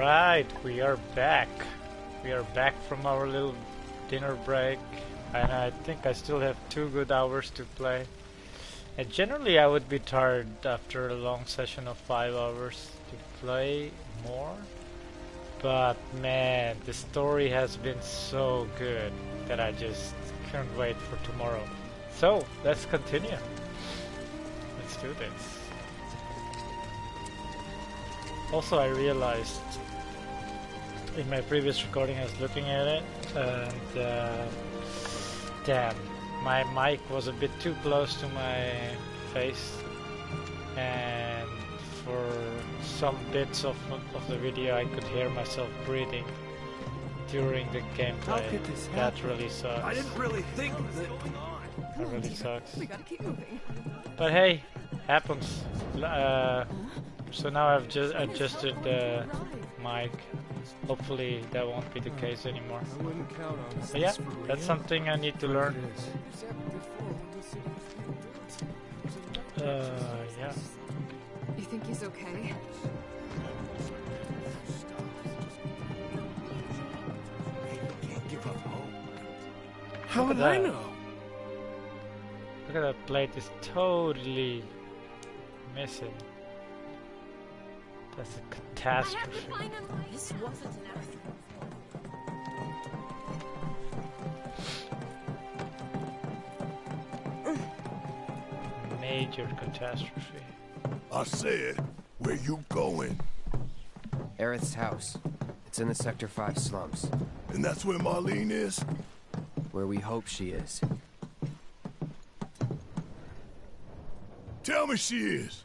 Alright, we are back. We are back from our little dinner break, and I think I still have 2 good hours to play. And generally I would be tired after a long session of 5 hours to play more. But man, the story has been so good that I just can't wait for tomorrow. So, let's continue. Let's do this. Also, I realized in my previous recording I was looking at it, and damn, my mic was a bit too close to my face, and for some bits of the video I could hear myself breathing during the gameplay. That really sucks. I didn't really think that. That really sucks. We gotta keep moving. But hey, happens. So now I've just adjusted the mic. Hopefully that won't be the case anymore. But yeah, that's something I need to learn. Yeah. You think he's okay? Can't give up hope. How would I know? Look at that plate, is totally missing. That's a catastrophe. This wasn't enough. Major catastrophe. I said, where you going? Aerith's house. It's in the Sector 5 slums. And that's where Marlene is? Where we hope she is. Tell me she is.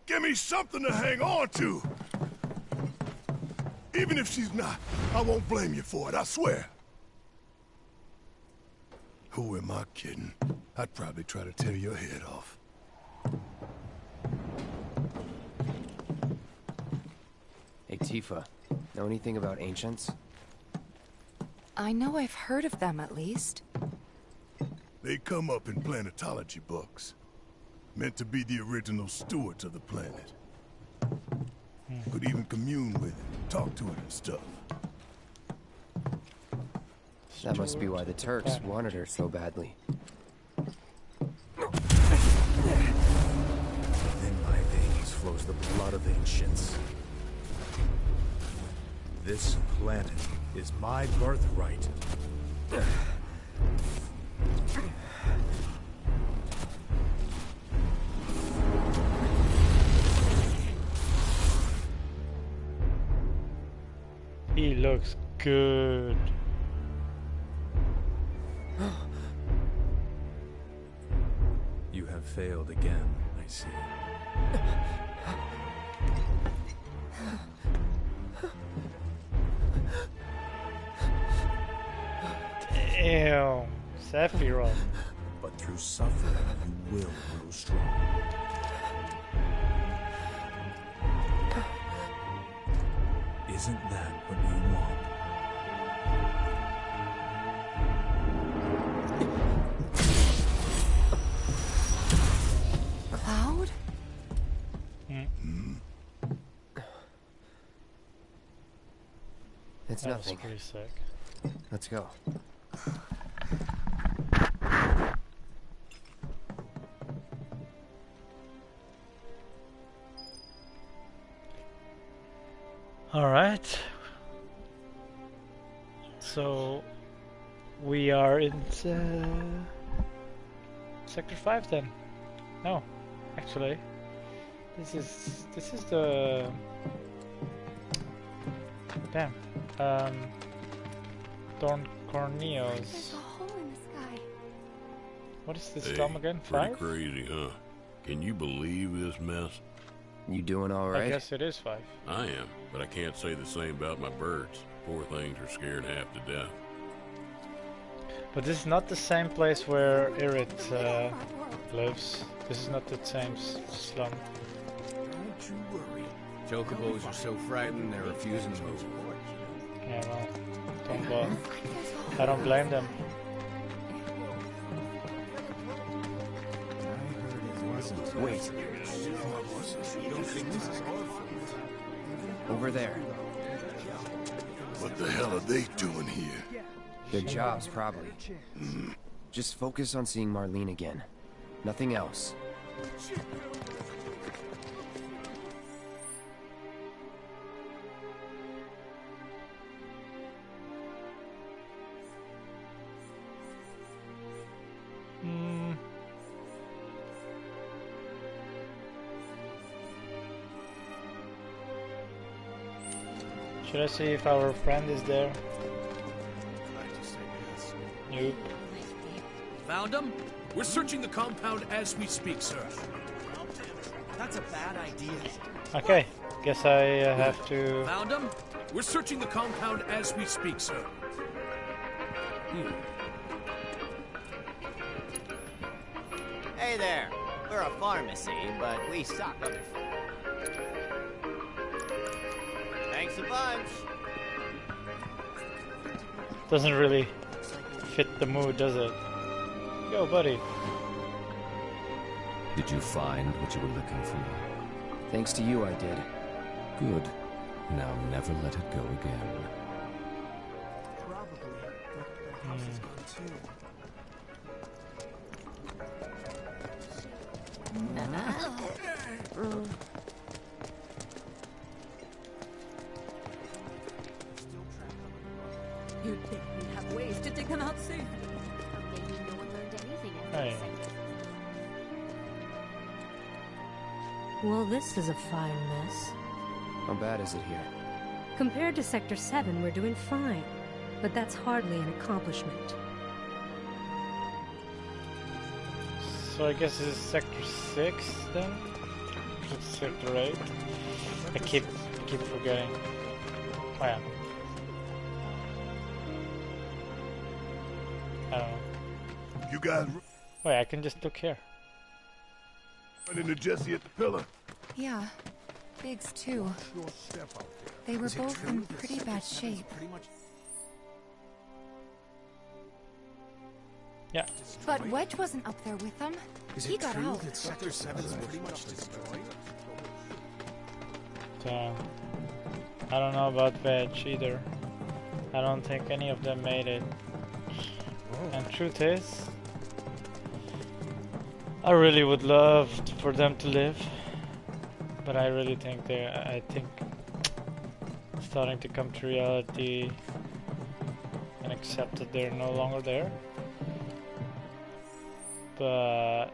Give me something to hang on to. Even if she's not, I won't blame you for it, I swear. Who am I kidding? I'd probably try to tear your head off. Hey, Tifa. Know anything about ancients? I know I've heard of them at least. They come up in planetology books. Meant to be the original stewards of the planet. Could even commune with it, talk to it and stuff. That must be why the Turks wanted her so badly. Within my veins flows the blood of ancients. This planet is my birthright. He looks good. You have failed again, I see. Damn, Sephiroth. But through suffering, you will grow strong. Isn't that what you want? Cloud? It's That was nothing. pretty sick. Let's go. Alright. So we are in Sector 5 then. No, actually. This is the damn. Don Corneo's. There's a hole in the sky. What is this Hey, slum again? pretty 5? crazy, huh? Can you believe this mess? You doing all right? I guess it is 5. I am, but I can't say the same about my birds. Poor things are scared half to death. But this is not the same place where Aerith lives. This is not the same slum. Don't you worry. Chocobos are so frightened they're refusing to move. Yeah, well, I don't blame them. Wait. Over there. What the hell are they doing here? Their jobs, probably. Just focus on seeing Marlene again. Nothing else. Should I see if our friend is there? Nope. Found him? We're searching the compound as we speak, sir. That's a bad idea. Okay, guess I have to... Found him? We're searching the compound as we speak, sir. Hey there. We're a pharmacy, but we stock other food. Thanks a bunch. Doesn't really fit the mood, does it? Yo, buddy. Did you find what you were looking for? Thanks to you, I did. Good. Now never let it go again. Probably. The house is gone too. You'd think we'd have ways to dig them out safely. Maybe no one learned anything after Hey. the second. Well, this is a fine mess. How bad is it here? Compared to Sector 7, we're doing fine. But that's hardly an accomplishment. So I guess this is Sector 6 then? It's Sector 8. I keep forgetting. Oh yeah. I don't know. You guys Wait, I can just look here. run into Jesse at the pillar? Yeah, Biggs too. They were both in pretty bad shape. Yeah. But Wedge wasn't up there with them. He got out. Sector 7 is pretty much destroyed? So, I don't know about Veg either. I don't think any of them made it. And truth is, I really would love for them to live, but I really think I think starting to come to reality and accept that they're no longer there. But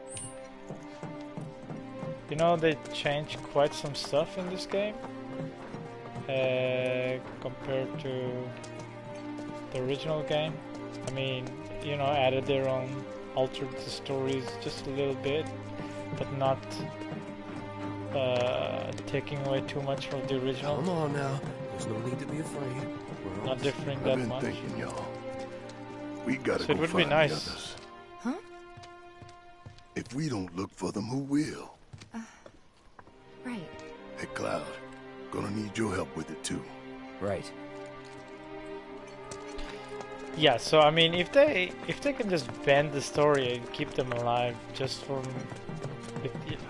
you know, they changed quite some stuff in this game compared to the original game. I mean, you know, added their own, altered the stories just a little bit, but not taking away too much from the original. Come on now. There's no need to be afraid. We're Not differing I've that been much. thinking, y'all. We gotta So go it would find be the nice. others. Huh? If we don't look for them, who will? Right. Hey, Cloud. Gonna need your help with it, too. Right. Yeah, so I mean, if they can just bend the story and keep them alive, just from,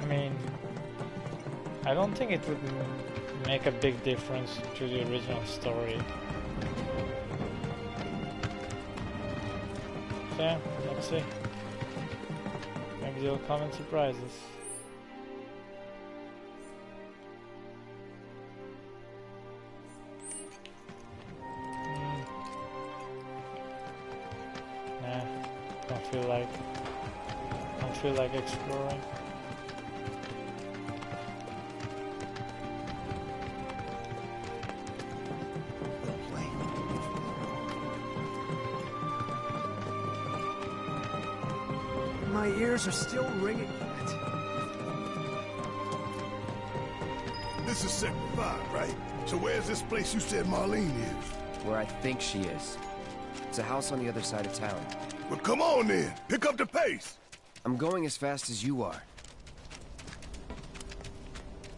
I mean, I don't think it would make a big difference to the original story. So yeah, let's see. Maybe they'll come and surprise us. Nah, don't feel like exploring. My ears are still ringing. This is Sector 5, right? So where's this place you said Marlene is? Where I think she is. It's a house on the other side of town. Well, come on then. Pick up the pace. I'm going as fast as you are.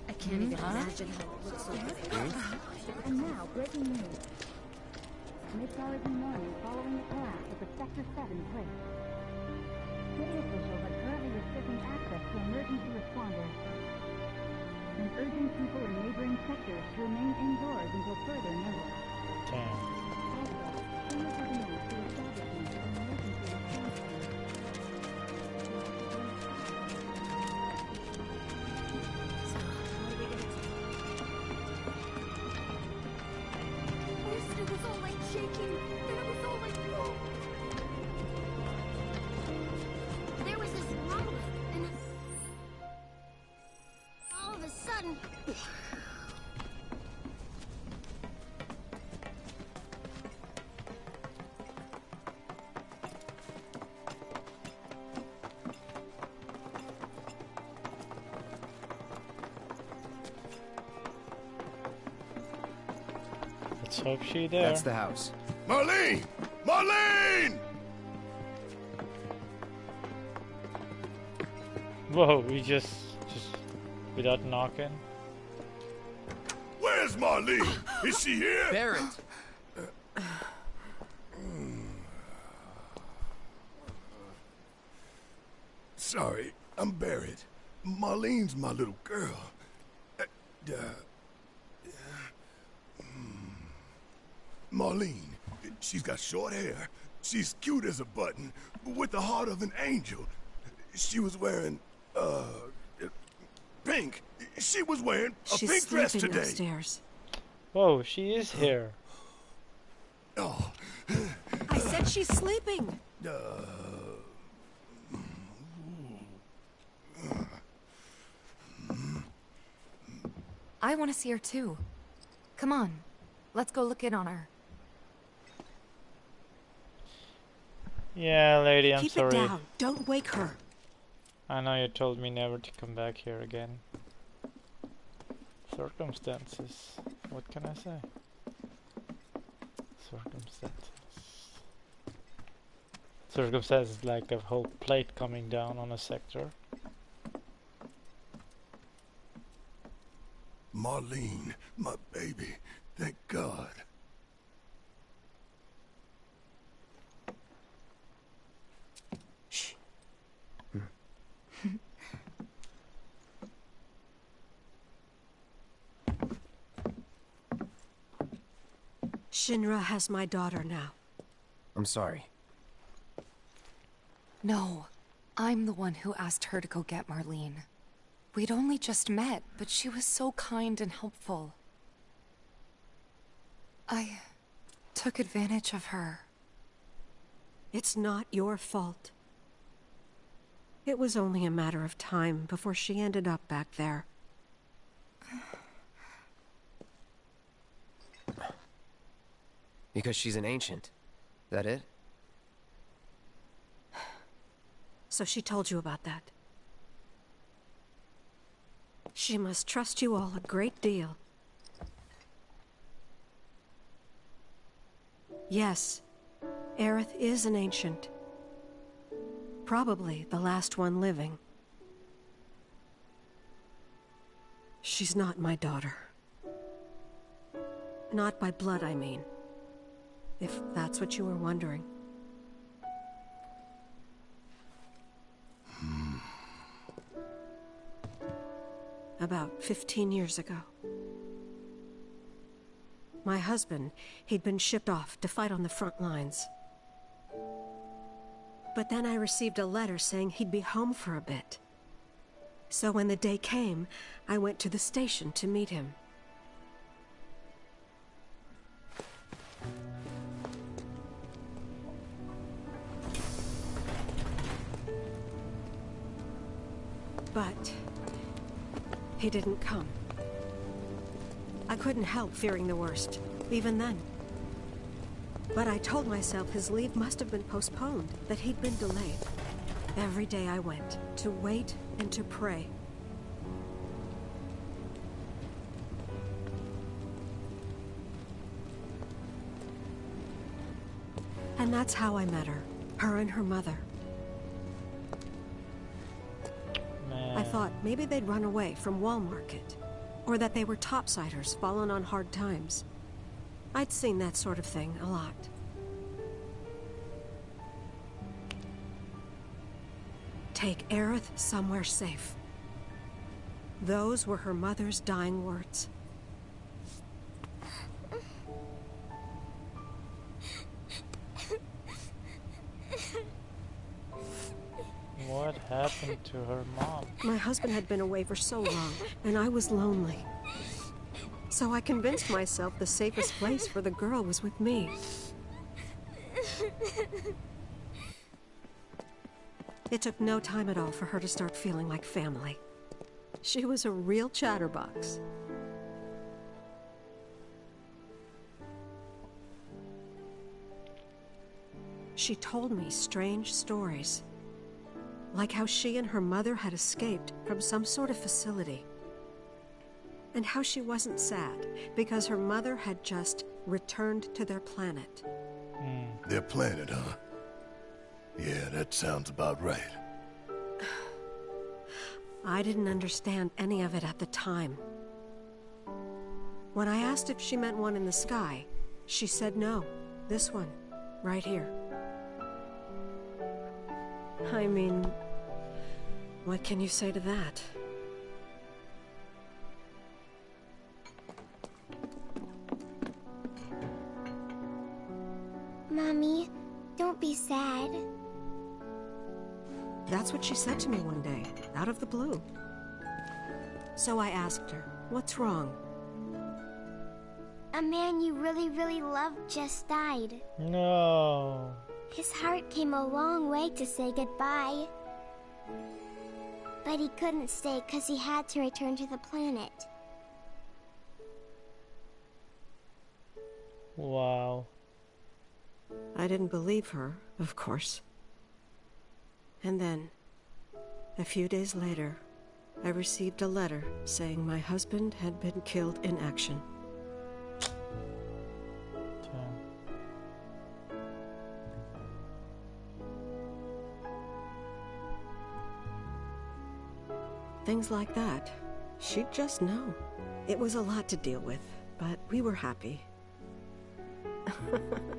I can't even imagine how it looks like. And now, breaking news. Mid-hours in the morning following the collapse at the Sector 7 place. City officials are currently restricting access to emergency responders and urging people in neighboring sectors to remain indoors until further notice. Let's hope she's there. That's the house. Marlene! Marlene! Whoa, we just without knocking. Where's Marlene? Is she here? Barrett! Sorry, I'm Barrett. Marlene's my little girl. Marlene, she's got short hair. She's cute as a button, with the heart of an angel. She was wearing, pink. She was wearing a pink dress today. Upstairs. Whoa, she is here. Oh. I said she's sleeping. I want to see her too. Come on, let's go look in on her. Yeah, lady, I'm Keep sorry. it down. Don't wake her. I know you told me never to come back here again. Circumstances. What can I say? Circumstances. Circumstances like a whole plate coming down on a sector. Marlene, my baby. Thank God. Shh. Shinra has my daughter now. I'm sorry. No, I'm the one who asked her to go get Marlene. We'd only just met, but she was so kind and helpful. I took advantage of her. It's not your fault. It was only a matter of time before she ended up back there. Because she's an ancient. That it? So she told you about that. She must trust you all a great deal. Yes, Aerith is an ancient. Probably the last one living. She's not my daughter. Not by blood, I mean. If that's what you were wondering. About 15 years ago. My husband, he'd been shipped off to fight on the front lines. But then I received a letter saying he'd be home for a bit. So when the day came, I went to the station to meet him. But he didn't come. I couldn't help fearing the worst, even then. But I told myself his leave must have been postponed, that he'd been delayed. Every day I went, to wait and to pray. And that's how I met her and her mother. I thought maybe they'd run away from Wall Market, or that they were topsiders fallen on hard times. I'd seen that sort of thing a lot. Take Aerith somewhere safe. Those were her mother's dying words. What happened to her mom? My husband had been away for so long, and I was lonely. So I convinced myself the safest place for the girl was with me. It took no time at all for her to start feeling like family. She was a real chatterbox. She told me strange stories. Like how she and her mother had escaped from some sort of facility. and how she wasn't sad because her mother had just returned to their planet. Their planet, huh? Yeah, that sounds about right. I didn't understand any of it at the time. When I asked if she meant one in the sky, she said no. This one, right here. I mean, what can you say to that? Mommy, don't be sad. That's what she said to me one day, out of the blue. So I asked her, what's wrong? A man you really, really loved just died. No. His heart came a long way to say goodbye. But he couldn't stay because he had to return to the planet. Wow. I didn't believe her, of course. And then, a few days later, I received a letter saying my husband had been killed in action. Things like that. She'd just know. It was a lot to deal with, but we were happy.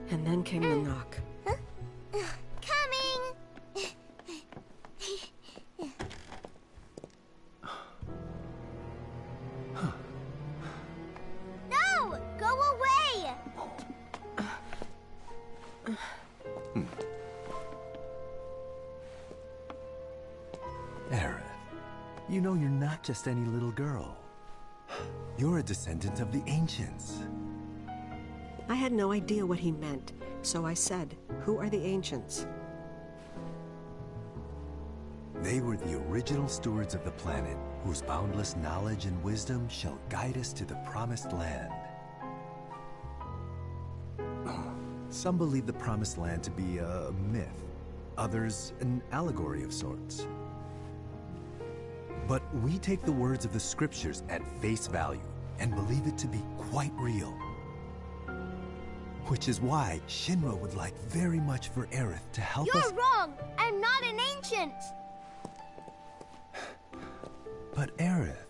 And then came the knock. Coming! No! Go away! Aerith, you know you're not just any little girl. You're a descendant of the ancients. I had no idea what he meant, so I said, "Who are the ancients?" They were the original stewards of the planet, whose boundless knowledge and wisdom shall guide us to the promised land. Some believe the promised land to be a myth, others an allegory of sorts. But we take the words of the scriptures at face value and believe it to be quite real. Which is why Shinra would like very much for Aerith to help us— You're wrong! I'm not an ancient! But Aerith,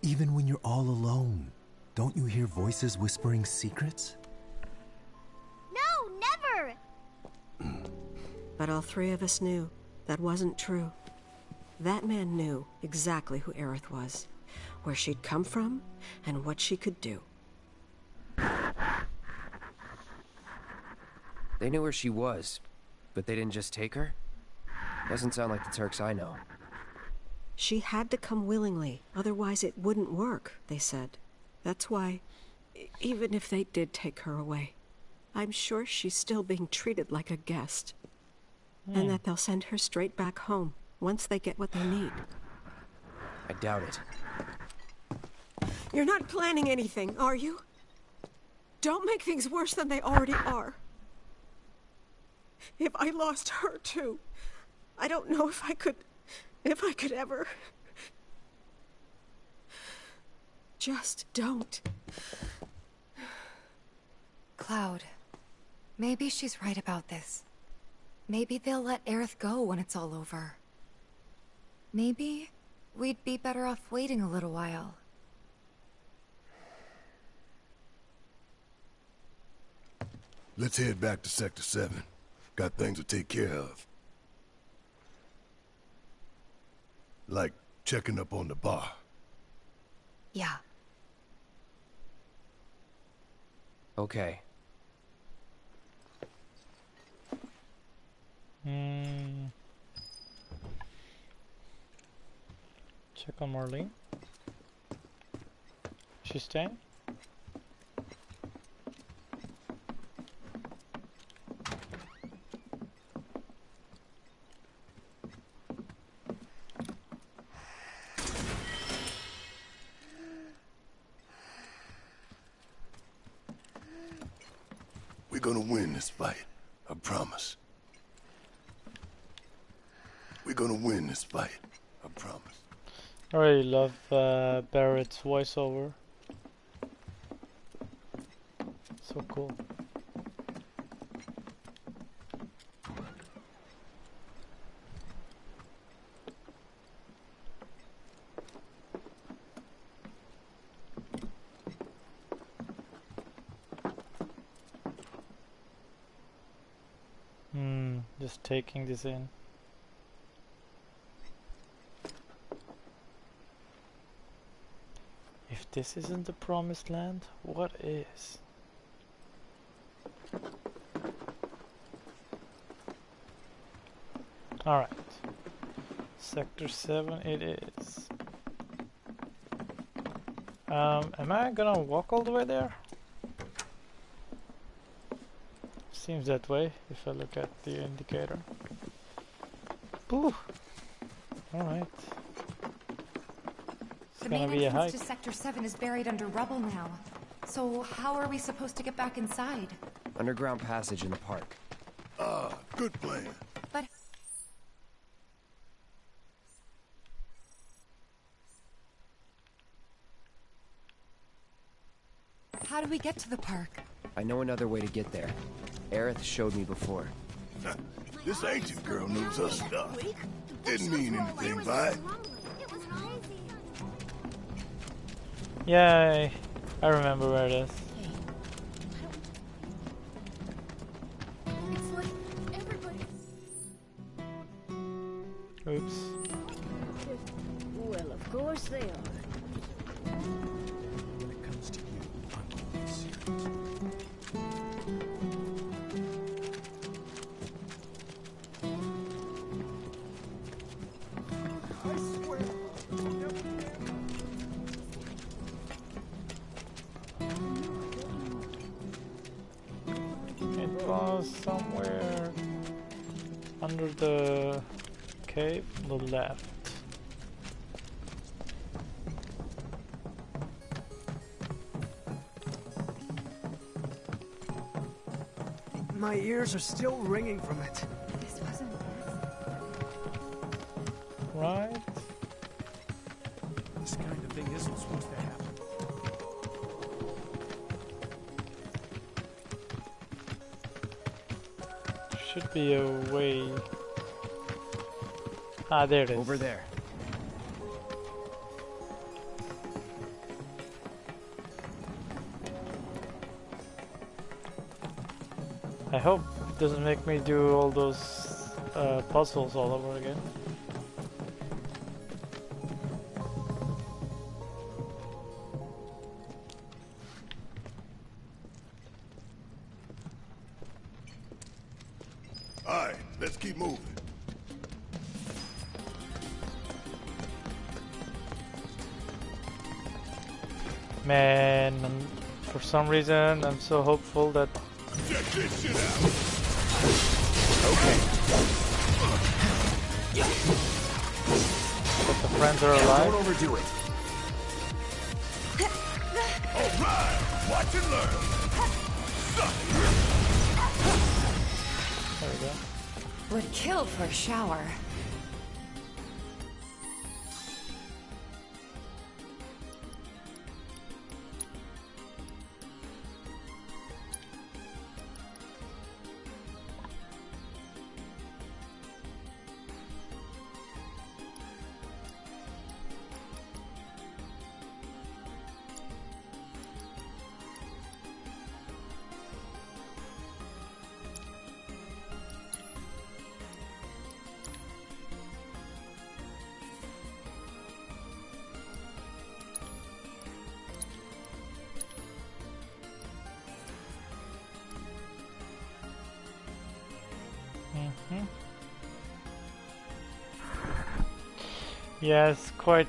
even when you're all alone, don't you hear voices whispering secrets? No, never! But all three of us knew that wasn't true. That man knew exactly who Aerith was, where she'd come from, and what she could do. They knew where she was, but they didn't just take her? Doesn't sound like the Turks I know. She had to come willingly, otherwise it wouldn't work, they said. That's why, even if they did take her away, I'm sure she's still being treated like a guest. And that they'll send her straight back home, once they get what they need. I doubt it. You're not planning anything, are you? Don't make things worse than they already are. If I lost her too, I don't know if I could ever. Just don't. Cloud, maybe she's right about this. Maybe they'll let Aerith go when it's all over. Maybe we'd be better off waiting a little while. Let's head back to Sector 7. Got things to take care of. Like checking up on the bar. Yeah. Okay. Check on Marlene. She's staying? We're gonna win this fight. I promise. We're gonna win this fight. I promise. I really love Barrett's voiceover. So cool. Just taking this in. If this isn't the promised land, what is? Alright. Sector 7 it is. Am I gonna walk all the way there? Seems that way if I look at the indicator. Ooh. Alright. The main entrance to Sector 7 is buried under rubble now. So how are we supposed to get back inside? Underground passage in the park. Ah, good plan. But how do we get to the park? I know another way to get there. Aerith showed me before. This ancient girl knows her stuff. Didn't mean anything by it. Yay! I remember where it is. It's like everybody. Oops. Well, of course they are. When it comes to you, I'm always serious. It was somewhere under the cave on the left. My ears are still ringing from it. This wasn't Right? This kind of thing isn't supposed to happen. Should be a way. Ah, there it is. Over there. I hope it doesn't make me do all those puzzles all over again. Alright, let's keep moving. Man, for some reason I'm so hopeful that. Check this shit out. Okay. That the friends are alive. Don't overdo it. Alright, watch and learn. There we go. Would kill for a shower. Yeah, it's quite,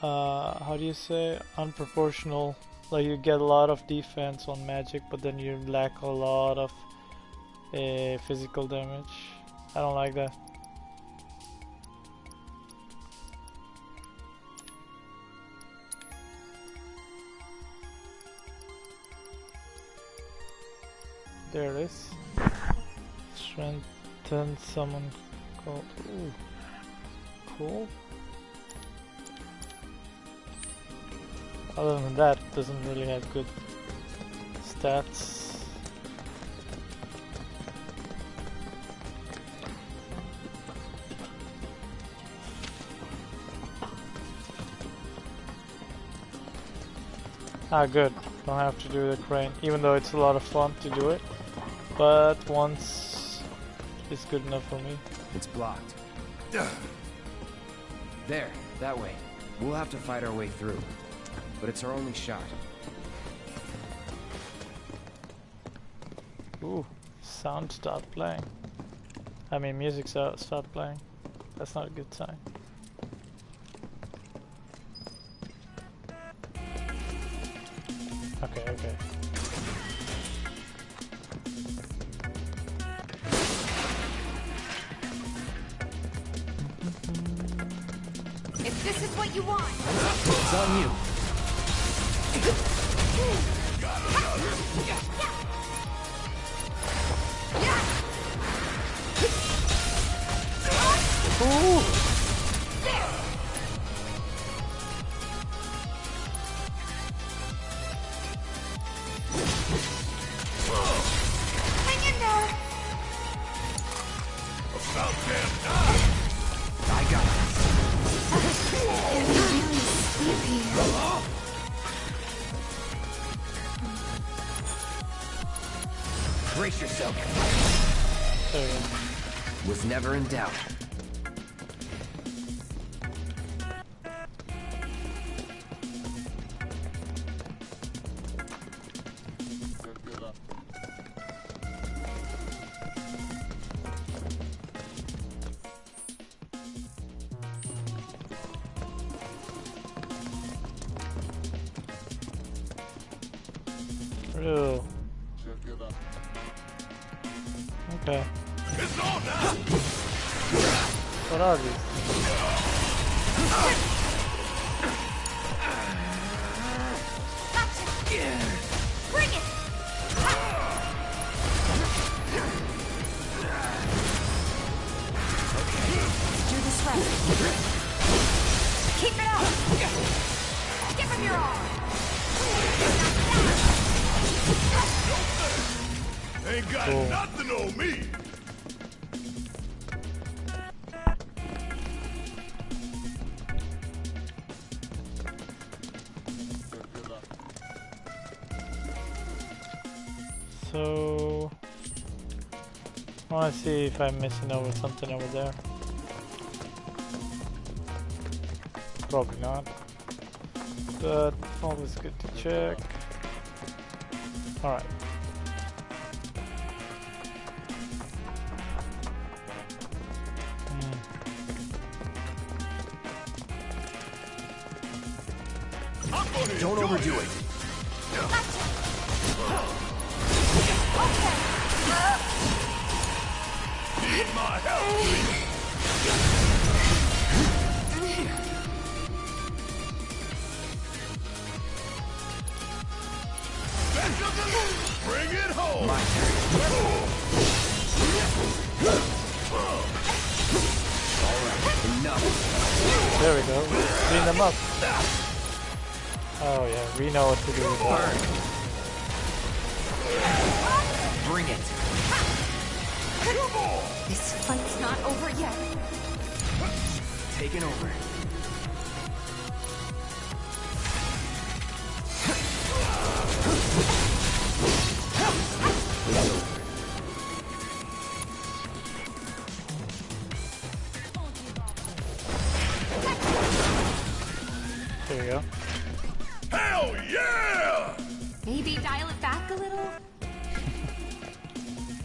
how do you say, unproportional. Like you get a lot of defense on magic, but then you lack a lot of physical damage. I don't like that. There it is. Strengthen summon called. Ooh. Cool. Other than that, it doesn't really have good stats. Ah, good. Don't have to do the crane, even though it's a lot of fun to do it. But once is good enough for me. It's blocked. There, that way. We'll have to fight our way through. But it's our only shot. Ooh, sound stopped playing. I mean, music stopped playing. That's not a good sign. Okay, okay. If this is what you want, It's on you. Ooh. hang in there. About damn time! I got You're really sleepy. it. Brace yourself. There we go. Was never in doubt. Real. Okay. It's on now! What are these? Bring it. Do this right. Keep it up. Give him your all. Ain't got Cool. nothing on me! So, I want to see if I'm missing over something over there. Probably not, but always good to check. All right. Don't overdo it. Need my help, please! Bring it home! My turn. Alright, enough. There we go. Clean them up. Oh yeah, we know what to do with that. Bring it. This fight's not over yet. Taking over. There we go. Hell yeah! Maybe dial it back a little?